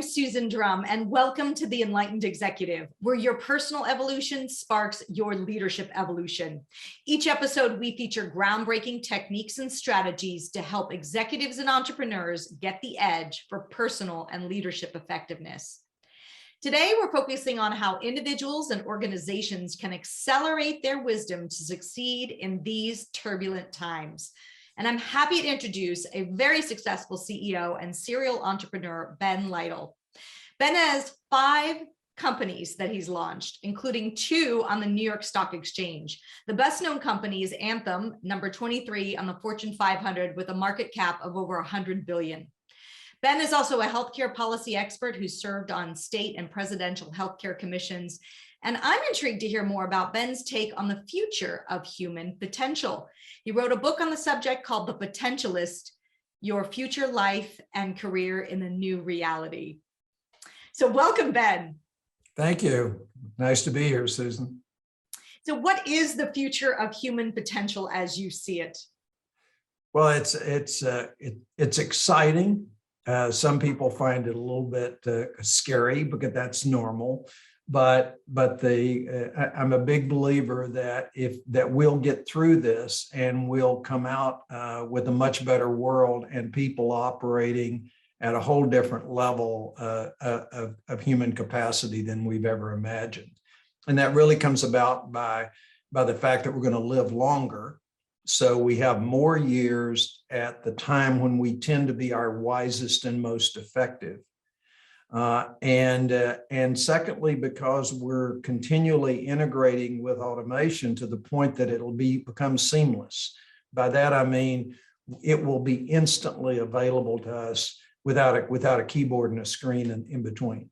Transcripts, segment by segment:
Susan Drumm, and welcome to the Enlightened Executive, where your personal evolution sparks your leadership evolution. Each episode, we feature groundbreaking techniques and strategies to help executives and entrepreneurs get the edge for personal and leadership effectiveness. Today, we're focusing on how individuals and organizations can accelerate their wisdom to succeed in these turbulent times. And I'm happy to introduce a very successful CEO and serial entrepreneur, Ben Lytle. Ben has 5 companies that he's launched, including 2 on the New York Stock Exchange. The best known company is Anthem, number 23 on the Fortune 500 with a market cap of over 100 billion. Ben is also a healthcare policy expert who served on state and presidential healthcare commissions. And I'm intrigued to hear more about Ben's take on the future of human potential. He wrote a book on the subject called The Potentialist: Your Future Life and Career in the New Reality. So welcome, Ben. Thank you. Nice to be here, Susan. So what is the future of human potential as you see it? Well, it's exciting. Some people find it a little bit scary because that's normal. But I'm a big believer that we'll get through this and we'll come out with a much better world and people operating at a whole different level of human capacity than we've ever imagined. And that really comes about by the fact that we're going to live longer. So we have more years at the time when we tend to be our wisest and most effective. And secondly, because we're continually integrating with automation to the point that it'll become seamless. By that, I mean, it will be instantly available to us without a keyboard and a screen in between.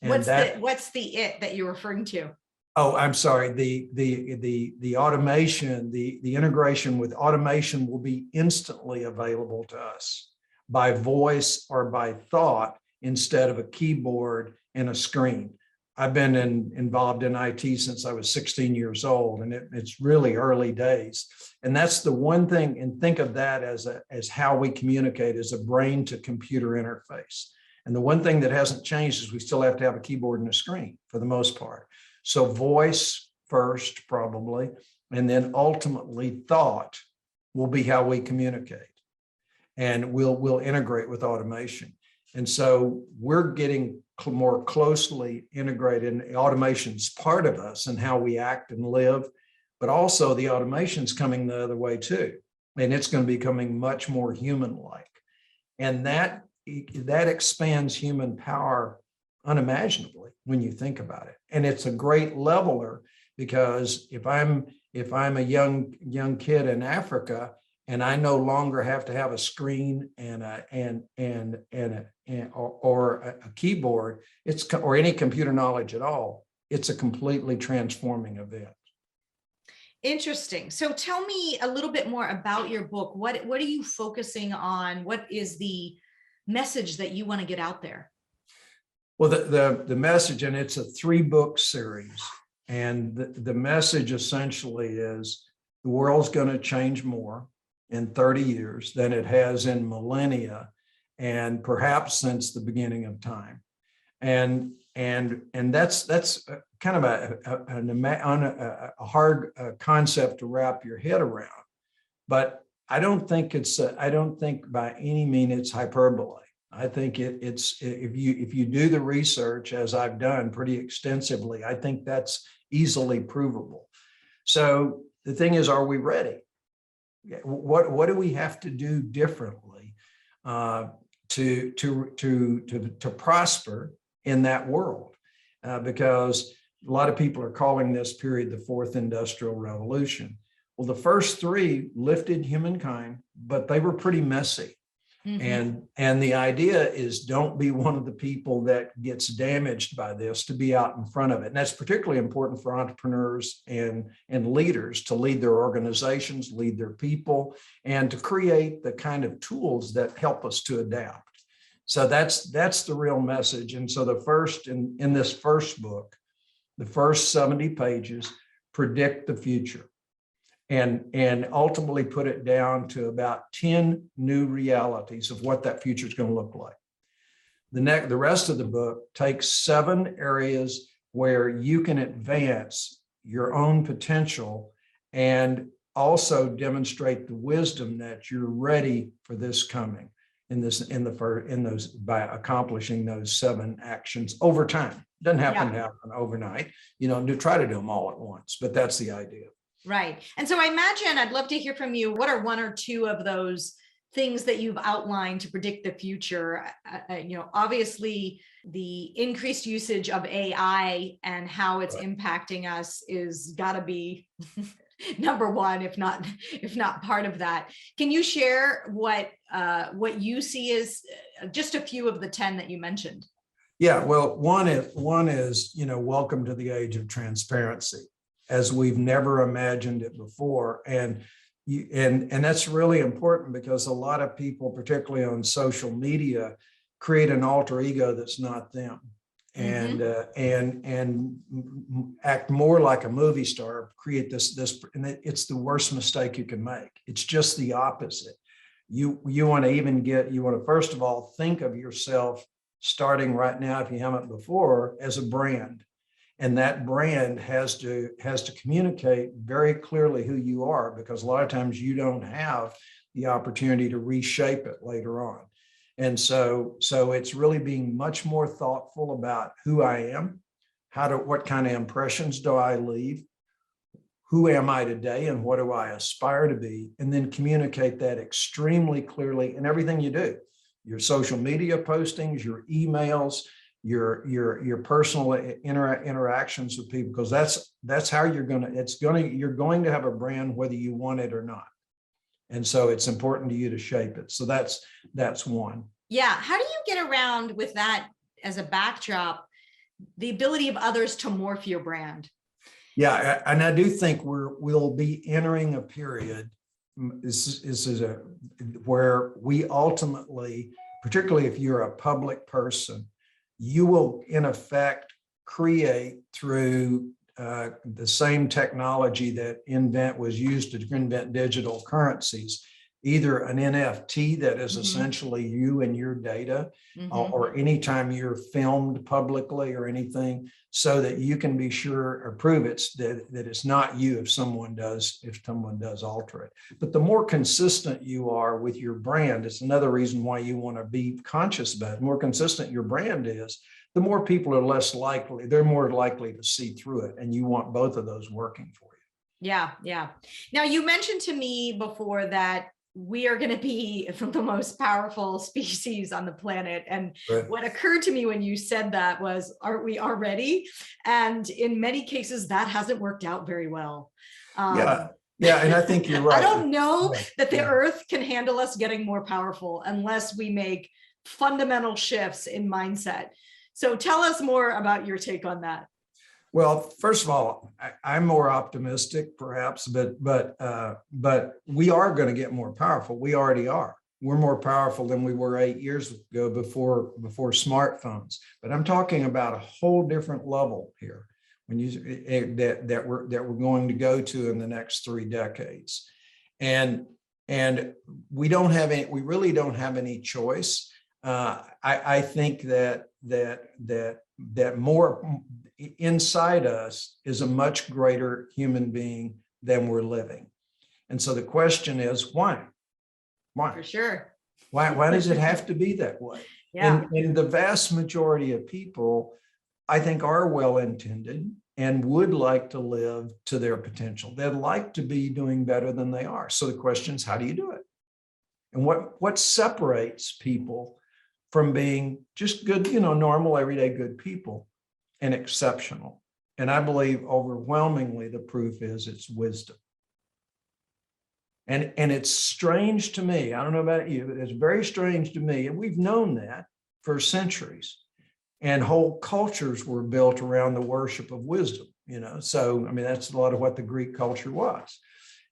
And what's the it that you're referring to? Oh, I'm sorry. The automation, the integration with automation will be instantly available to us by voice or by thought, instead of a keyboard and a screen. I've been involved in IT since I was 16 years old, and it's really early days. And that's the one thing, and think of that as how we communicate, as a brain to computer interface. And the one thing that hasn't changed is we still have to have a keyboard and a screen for the most part. So voice first, probably, and then ultimately thought will be how we communicate. And we'll integrate with automation. And so we're getting more closely integrated, and automation's part of us and how we act and live, but also the automation's coming the other way too. And it's going to be becoming much more human-like. And that expands human power unimaginably when you think about it. And it's a great leveler, because if I'm a young kid in Africa, and I no longer have to have a screen or a keyboard, or any computer knowledge at all, it's a completely transforming event. Interesting. So tell me a little bit more about your book. What are you focusing on? What is the message that you want to get out there? Well, the message, and it's a 3-book series, and the message essentially is the world's going to change more in 30 years than it has in millennia, and perhaps since the beginning of time. And that's kind of a hard concept to wrap your head around. But I don't think by any means it's hyperbole. I think it's if you do the research, as I've done pretty extensively, I think that's easily provable. So the thing is, are we ready? What do we have to do differently to prosper in that world? Because a lot of people are calling this period the 4th Industrial Revolution. Well, the first 3 lifted humankind, but they were pretty messy. Mm-hmm. And the idea is, don't be one of the people that gets damaged by this, to be out in front of it. And that's particularly important for entrepreneurs and leaders, to lead their organizations, lead their people, and to create the kind of tools that help us to adapt. So that's the real message. And so the first in this first book, the first 70 pages predict the future. And ultimately put it down to about 10 new realities of what that future is going to look like. The rest of the book takes 7 areas where you can advance your own potential and also demonstrate the wisdom that you're ready for this coming by accomplishing those 7 actions over time. Doesn't happen to happen overnight, to try to do them all at once, but that's the idea. Right. And so I imagine I'd love to hear from you. What are 1 or 2 of those things that you've outlined to predict the future? Obviously the increased usage of AI and how it's impacting us is got to be number 1, if not part of that. Can you share what you see as just a few of the 10 that you mentioned? Yeah, well, one is, welcome to the age of transparency, as we've never imagined it before. And that's really important because a lot of people, particularly on social media, create an alter ego that's not them, and act more like a movie star, create this, and it's the worst mistake you can make. It's just the opposite. You want to first of all think of yourself, starting right now, if you haven't before, as a brand. And that brand has to communicate very clearly who you are, because a lot of times you don't have the opportunity to reshape it later on. And so it's really being much more thoughtful about who I am, what kind of impressions do I leave, who am I today, and what do I aspire to be, and then communicate that extremely clearly in everything you do. Your social media postings, your emails, your personal interactions with people, because that's how you're going to have a brand whether you want it or not. And so it's important to you to shape it. So that's one. Yeah. How do you get around with that as a backdrop, the ability of others to morph your brand? Yeah. And I do think we'll be entering a period. This is where we ultimately, particularly if you're a public person, you will in effect create through the same technology that was used to invent digital currencies, either an NFT that is essentially you and your data, or anytime you're filmed publicly or anything, so that you can be sure or prove that it's not you if someone does alter it. But the more consistent you are with your brand, it's another reason why you want to be conscious about it. The more consistent your brand is, the more people are they're more likely to see through it. And you want both of those working for you. Yeah. Now, you mentioned to me before that we are going to be the most powerful species on the planet. And what occurred to me when you said that was, aren't we already? And in many cases, that hasn't worked out very well. Yeah, and I think you're right. I don't know that the Earth can handle us getting more powerful unless we make fundamental shifts in mindset. So tell us more about your take on that. Well, first of all, I'm more optimistic, perhaps, but we are going to get more powerful. We already are. We're more powerful than we were 8 years ago before smartphones. But I'm talking about a whole different level here that we're going to go to in the next 3 decades, and we really don't have any choice. I think that more inside us is a much greater human being than we're living. And so the question is, why? For sure. Why does it have to be that way? Yeah. And the vast majority of people, I think, are well-intended and would like to live to their potential. They'd like to be doing better than they are. So the question is, how do you do it? And what separates people from being just good, normal, everyday good people and exceptional? And I believe overwhelmingly the proof is it's wisdom. And it's strange to me, I don't know about you, but it's very strange to me, and we've known that for centuries. And whole cultures were built around the worship of wisdom, So, that's a lot of what the Greek culture was.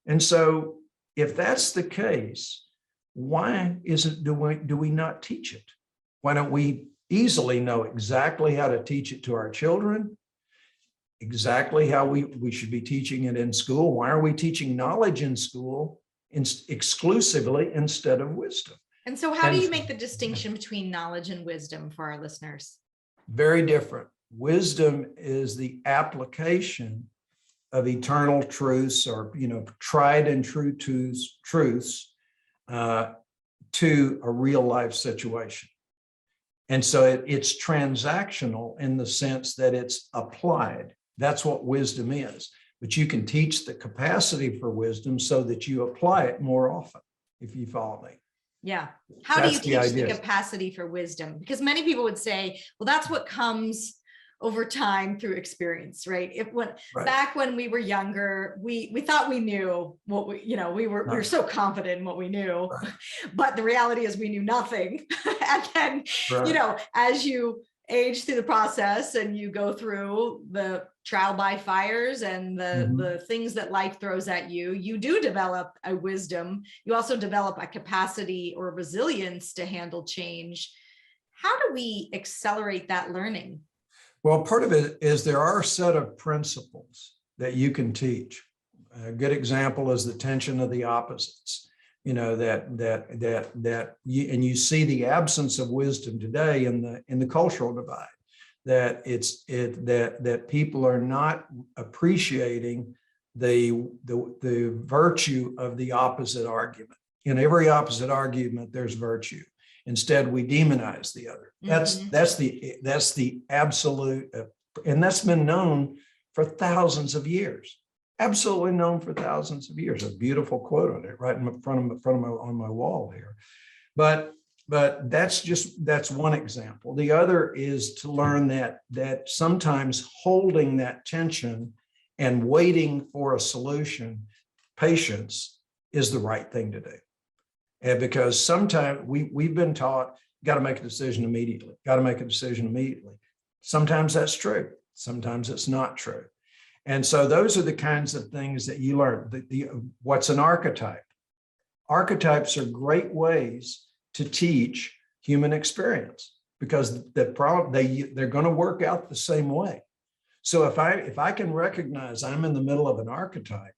And so if that's the case, why do we not teach it? Why don't we easily know exactly how to teach it to our children, exactly how we should be teaching it in school? Why are we teaching knowledge in school exclusively instead of wisdom? And so how do And you make the distinction between knowledge and wisdom for our listeners? very different. Wisdom is the application of eternal truths, or tried and true truths to a real life situation. And so it's transactional in the sense that it's applied. That's what wisdom is. But you can teach the capacity for wisdom so that you apply it more often, if you follow me. Yeah. How That's do you teach the idea. capacity for wisdom? Because many people would say, well, that's what comes over time through experience, right? Back when we were younger, we thought we knew what we were so confident in what we knew, but the reality is we knew nothing. And then, as you age through the process and you go through the trial by fires and the things that life throws at you, you do develop a wisdom. You also develop a capacity or resilience to handle change. How do we accelerate that learning? Well, part of it is there are a set of principles that you can teach. A good example is the tension of the opposites. That you see the absence of wisdom today in the cultural divide. That people are not appreciating the virtue of the opposite argument. In every opposite argument, there's virtue. Instead, we demonize the other. That's the absolute, and that's been known for thousands of years. Absolutely known for thousands of years. A beautiful quote on it, right in front of on my wall here. But that's one example. The other is to learn that sometimes holding that tension and waiting for a solution, patience, is the right thing to do. And because sometimes we've been taught, got to make a decision immediately, Sometimes that's true. Sometimes it's not true. And so those are the kinds of things that you learn. What's an archetype? Archetypes are great ways to teach human experience because they're going to work out the same way. So if I can recognize I'm in the middle of an archetype,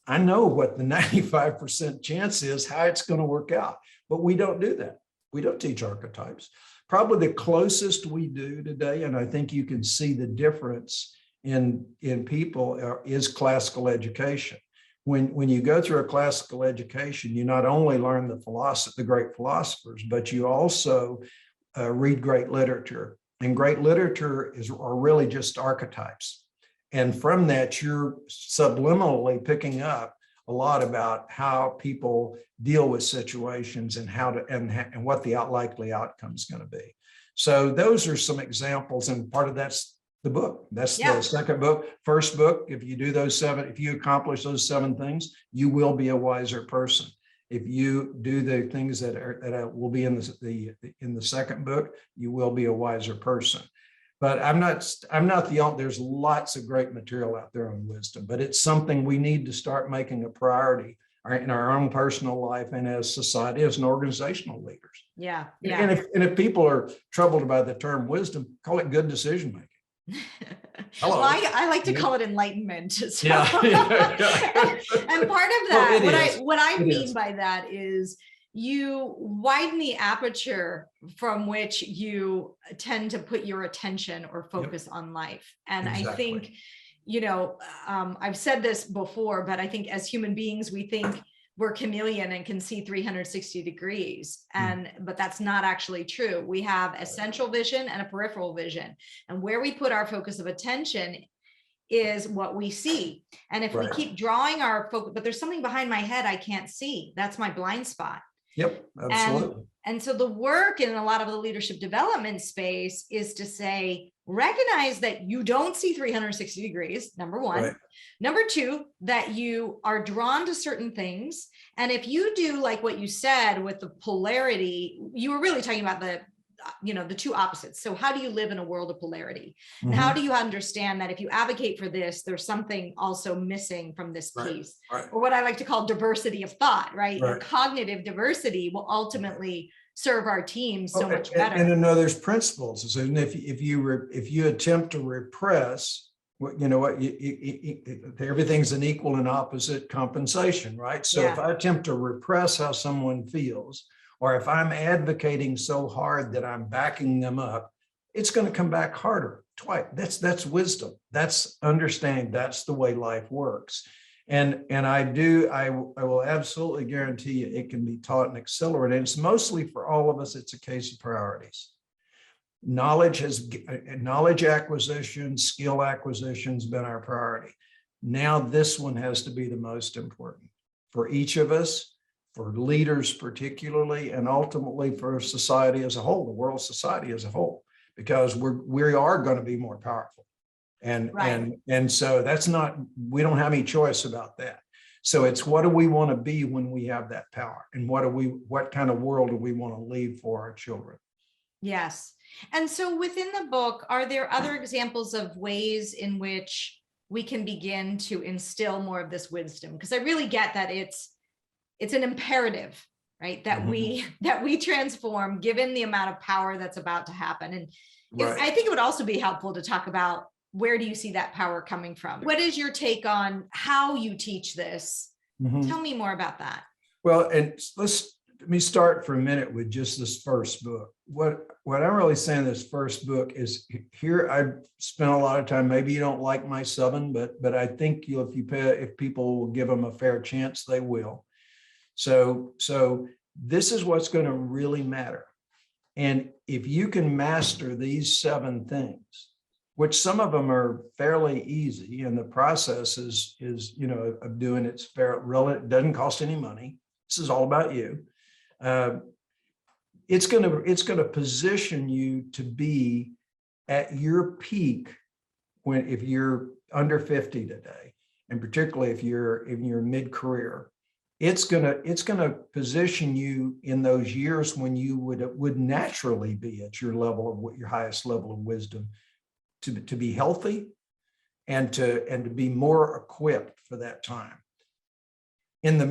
I know what the 95% chance is, how it's going to work out. But we don't do that. We don't teach archetypes. Probably the closest we do today, and I think you can see the difference in people, is classical education. When you go through a classical education, you not only learn the great philosophers, but you also read great literature. And great literature are really just archetypes. And from that, you're subliminally picking up a lot about how people deal with situations and and what the likely outcome is going to be. So those are some examples, and part of that's the book. That's the second book. First book, if you accomplish those 7 things, you will be a wiser person. If you do the things that will be in the second book, you will be a wiser person. But I'm not the only, there's lots of great material out there on wisdom, but it's something we need to start making a priority in our own personal life and as society, as an organizational leaders. Yeah. And if people are troubled by the term wisdom, call it good decision making. Well, I like to call it enlightenment. So. Yeah. And part of that, what I mean is. by that is you widen the aperture from which you tend to put your attention or focus on life. And exactly. I think, I've said this before, but I think as human beings, we think we're chameleon and can see 360 degrees. But that's not actually true. We have a central vision and a peripheral vision. And where we put our focus of attention is what we see. And if we keep drawing our focus, but there's something behind my head I can't see, that's my blind spot. Yep, absolutely. And so the work in a lot of the leadership development space is to say, recognize that you don't see 360 degrees, number one. Right. Number two, that you are drawn to certain things. And if you do like what you said with the polarity, you were really talking about the two opposites. So how do you live in a world of polarity? And how do you understand that if you advocate for this, there's something also missing from this piece? Right. Or what I like to call diversity of thought, right? And cognitive diversity will ultimately serve our team so much better. And there's principles. And if you attempt to repress, everything's an equal and opposite compensation, right? So if I attempt to repress how someone feels, or if I'm advocating so hard that I'm backing them up, it's going to come back harder twice. That's wisdom. That's understanding. That's the way life works. And I will absolutely guarantee you it can be taught and accelerated. And it's mostly for all of us, it's a case of priorities. Knowledge acquisition, skill acquisition has been our priority. Now this one has to be the most important for each of us, for leaders particularly, and ultimately for society as a whole, the world society as a whole, because we are going to be more powerful. And so that's not, we don't have any choice about that. So it's what do we want to be when we have that power, and what kind of world do we want to leave for our children? Yes. And so within the book, are there other examples of ways in which we can begin to instill more of this wisdom? Because I really get that it's an imperative, right? That we transform given the amount of power that's about to happen. And I think it would also be helpful to talk about, where do you see that power coming from? What is your take on how you teach this? Tell me more about that. Well, and let me start for a minute with just this first book. What I'm really saying, this first book is here. I've spent a lot of time. Maybe you don't like my 7, but I think if people will give them a fair chance, they will. So this is what's going to really matter. And if you can master these 7 things, which some of them are fairly easy, and the process is of doing it's fair, it doesn't cost any money. This is all about you. It's going to position you to be at your peak if you're under 50 today, and particularly if you're in your mid-career. It's going to position you in those years when you would naturally be at your highest level of wisdom, to be healthy and to be more equipped for that time. In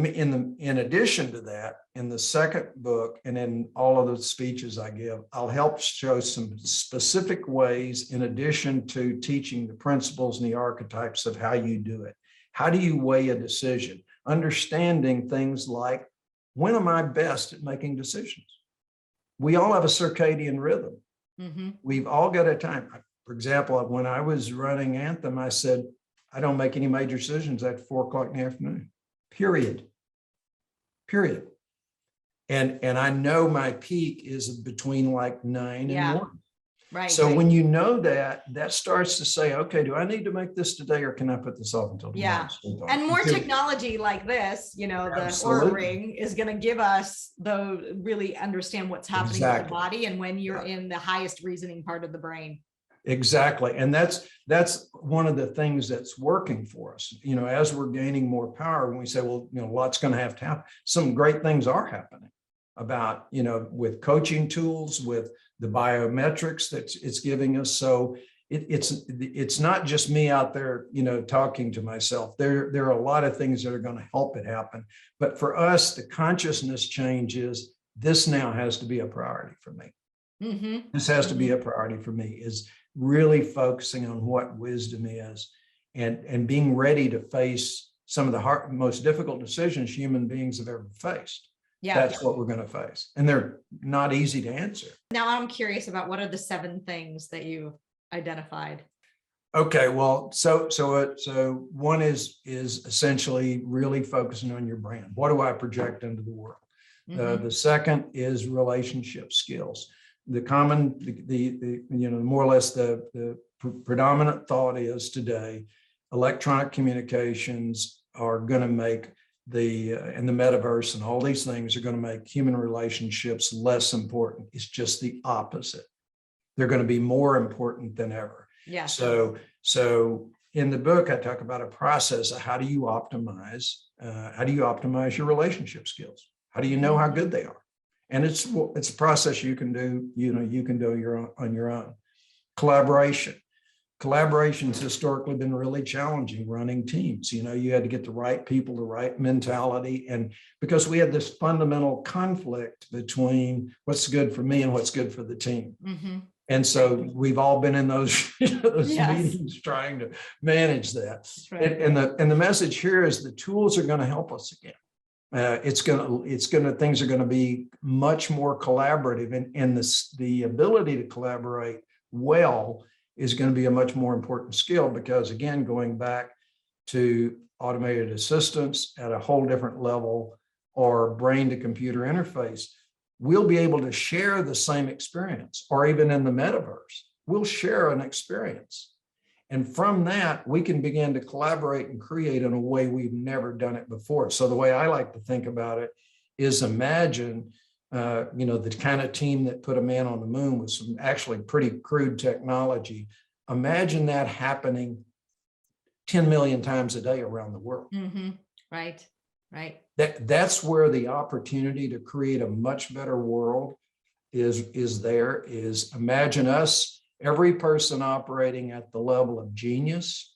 addition to that, in the second book and in all of the speeches I give, I'll help show some specific ways, in addition to teaching the principles and the archetypes of how you do it. How do you weigh a decision? Understanding things like, when am I best at making decisions? We all have a circadian rhythm. We've all got a time. For example, when I was running Anthem, I said, I don't make any major decisions at 4 o'clock in the afternoon, period. And I know my peak is between like 9 and 1. Right. So when you know that starts to say, okay, do I need to make this today, or can I put this off until tomorrow? And more technology like this, the Oura Ring is going to give us really understand what's happening with the body and when you're in the highest reasoning part of the brain. Exactly. And that's one of the things that's working for us. As we're gaining more power, when we say, well, lots going to happen. Some great things are happening about, with coaching tools, with the biometrics that it's giving us. So it's not just me out there, talking to myself. There are a lot of things that are going to help it happen. But for us, the consciousness change is this now has to be a priority for me. This has to be a priority for me, is really focusing on what wisdom is, and being ready to face some of the most difficult decisions human beings have ever faced. That's what we're going to face. And they're not easy to answer. Now I'm curious about, what are the 7 things that you identified? Okay, well, so one is essentially really focusing on your brand. What do I project into the world? The second is relationship skills. The more or less the predominant thought is today, electronic communications are going to make and the metaverse and all these things are going to make human relationships less important. It's just the opposite. They're going to be more important than ever. Yeah. So in the book, I talk about a process of how do you optimize your relationship skills? How do you know how good they are? And it's a process you can do, on your own. Collaboration's historically been really challenging, running teams. You had to get the right people, the right mentality. And because we had this fundamental conflict between what's good for me and what's good for the team. And so we've all been in those meetings trying to manage that. Right. And the message here is the tools are going to help us again. Things are going to be much more collaborative, and the ability to collaborate well is going to be a much more important skill, because again, going back to automated assistants at a whole different level, or brain to computer interface, we'll be able to share the same experience, or even in the metaverse, we'll share an experience. And from that, we can begin to collaborate and create in a way we've never done it before. So the way I like to think about it is, imagine, the kind of team that put a man on the moon with some actually pretty crude technology. Imagine that happening 10 million times a day around the world. Mm-hmm. Right. That's where the opportunity to create a much better world is there. Imagine us, every person operating at the level of genius,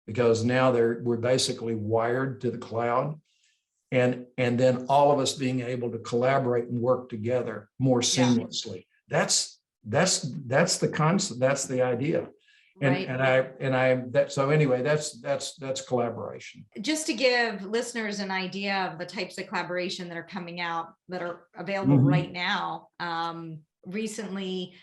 because now we're basically wired to the cloud, and then all of us being able to collaborate and work together more seamlessly. That's the concept. That's the idea. So anyway, that's collaboration. Just to give listeners an idea of the types of collaboration that are coming out, that are available right now. Recently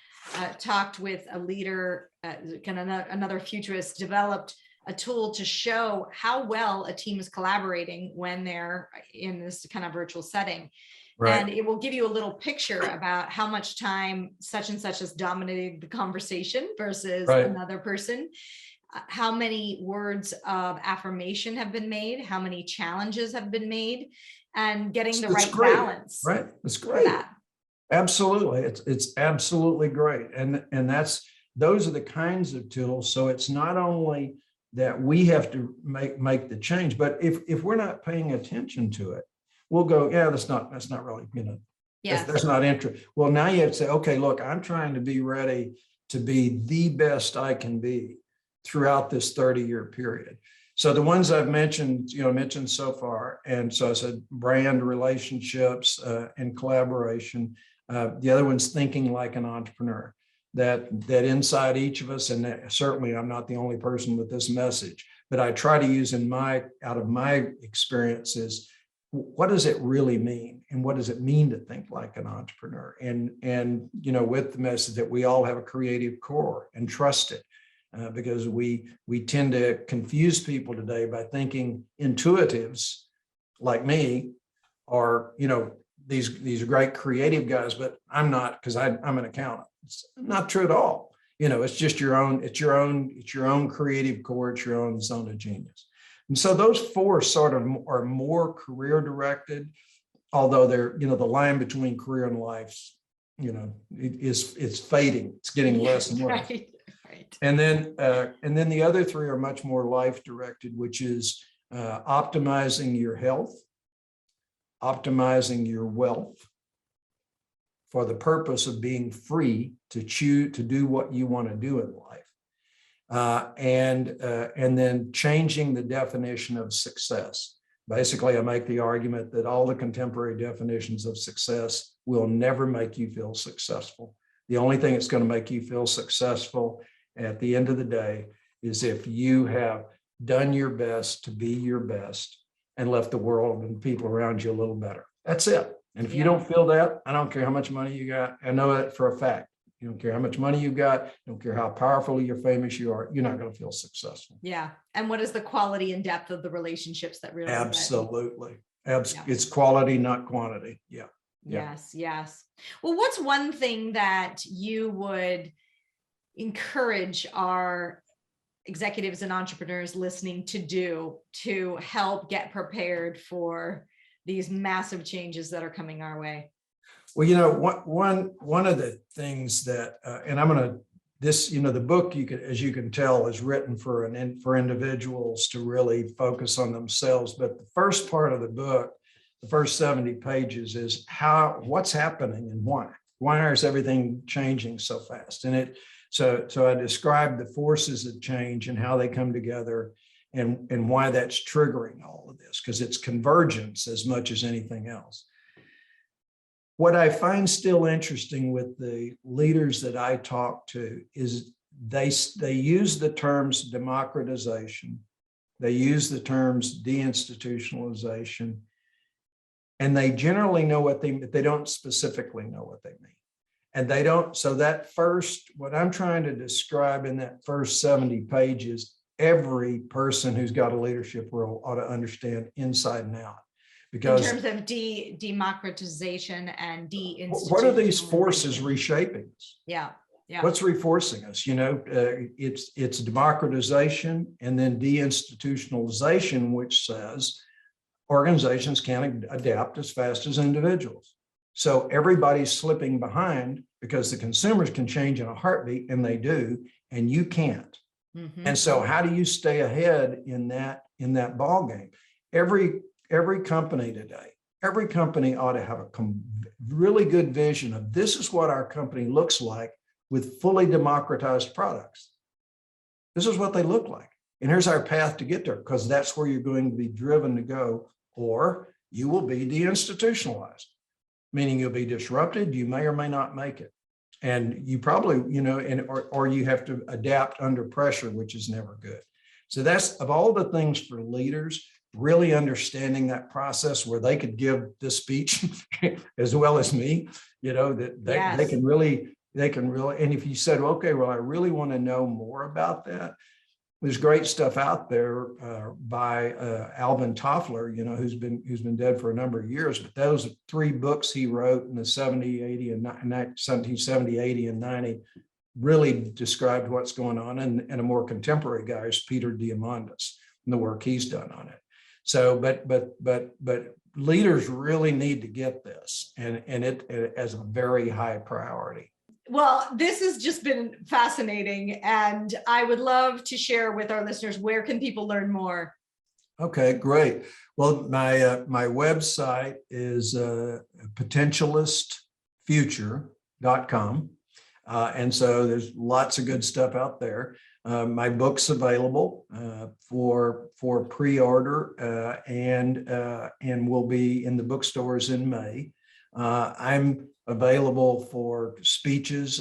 talked with a leader, another futurist, developed a tool to show how well a team is collaborating when they're in this kind of virtual setting. Right. And it will give you a little picture about how much time such and such has dominated the conversation versus another person, how many words of affirmation have been made, how many challenges have been made, and getting the right balance. Right. That's great. Absolutely. It's absolutely great. And those are the kinds of tools. So it's not only that we have to make the change, but if we're not paying attention to it, we'll go, yeah, that's not really, that's not interest. Well, now you have to say, okay, look, I'm trying to be ready to be the best I can be throughout this 30-year period. So the ones I've mentioned so far, and so I said brand, relationships, and collaboration. The other one's thinking like an entrepreneur. That inside each of us, and certainly I'm not the only person with this message, but I try to use out of my experiences, what does it really mean, and what does it mean to think like an entrepreneur? And with the message that we all have a creative core, and trust it, because we tend to confuse people today by thinking intuitives like me are these great creative guys, but I'm not, because I'm an accountant. It's not true at all. It's just your own creative core, it's your own zone of genius. And so those four sort of are more career directed, although they're, the line between career and life's, it's fading. It's getting less and less. Right. And then the other three are much more life directed, which is optimizing your health, optimizing your wealth, for the purpose of being free to choose to do what you want to do in life, and then changing the definition of success. Basically, I make the argument that all the contemporary definitions of success will never make you feel successful. The only thing that's going to make you feel successful at the end of the day is if you have done your best to be your best and left the world and people around you a little better. That's it. And if you don't feel that, I don't care how much money you got. I know that for a fact. You don't care how much money you got. You don't care how powerful or famous you are. You're not going to feel successful. Yeah. And what is the quality and depth of the relationships that really? Absolutely. It's quality, not quantity. Yeah. Yes. Well, what's one thing that you would encourage our executives and entrepreneurs listening to do to help get prepared for these massive changes that are coming our way? Well, one of the things that, and I'm going to, the book, as you can tell, is written for individuals to really focus on themselves. But the first part of the book, the first 70 pages, is what's happening and why. Why is everything changing so fast? And so I described the forces of change and how they come together, and why that's triggering all of this, because it's convergence as much as anything else. What I find still interesting with the leaders that I talk to is they use the terms democratization, they use the terms deinstitutionalization, And they generally know what they don't specifically know what they mean. And they don't, so that first, what I'm trying to describe in that first 70 pages, every person who's got a leadership role ought to understand inside and out. Because in terms of democratization and deinstitutionalization. What are these forces reshaping us? Yeah. Yeah. What's reinforcing us? It's democratization and then deinstitutionalization, which says organizations can't adapt as fast as individuals. So everybody's slipping behind because the consumers can change in a heartbeat, and they do, and you can't. Mm-hmm. And so how do you stay ahead in that ball game? Every company today, every company ought to have a really good vision of this is what our company looks like with fully democratized products. This is what they look like. And here's our path to get there, because that's where you're going to be driven to go, or you will be deinstitutionalized, meaning you'll be disrupted. You may or may not make it. And you probably, or you have to adapt under pressure, which is never good. So that's, of all the things for leaders, really understanding that process where they could give this speech as well as me, that yes. they can really, and if you said, okay, well, I really want to know more about that, there's great stuff out there by Alvin Toffler, who's been dead for a number of years, but those 3 books he wrote in the 70, 80, and 1770, 80, and 90 really described what's going on. And a more contemporary guy is Peter Diamandis and the work he's done on it. So, but leaders really need to get this, and it as a very high priority. Well, this has just been fascinating, and I would love to share with our listeners, where can people learn more? Okay, great. Well, my website is potentialistfuture.com. And so there's lots of good stuff out there. My book's available for pre-order and will be in the bookstores in May. I'm available for speeches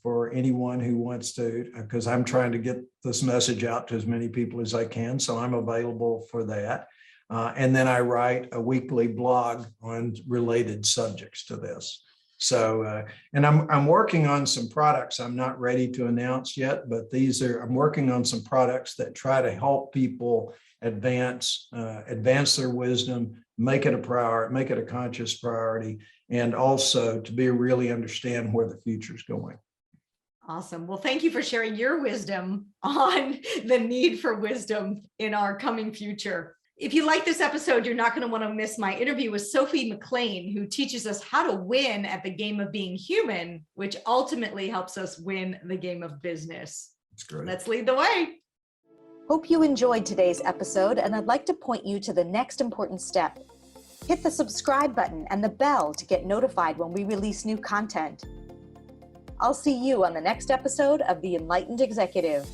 for anyone who wants to, because I'm trying to get this message out to as many people as I can. So I'm available for that. And then I write a weekly blog on related subjects to this. So, and I'm working on some products I'm not ready to announce yet, but I'm working on some products that try to help people advance their wisdom, make it a priority, make it a conscious priority, and also to really understand where the future is going. Awesome. Well, thank you for sharing your wisdom on the need for wisdom in our coming future. If you like this episode, you're not going to want to miss my interview with Sophie McLean, who teaches us how to win at the game of being human, which ultimately helps us win the game of business. That's great. Let's lead the way. Hope you enjoyed today's episode, and I'd like to point you to the next important step. Hit the subscribe button and the bell to get notified when we release new content. I'll see you on the next episode of The Enlightened Executive.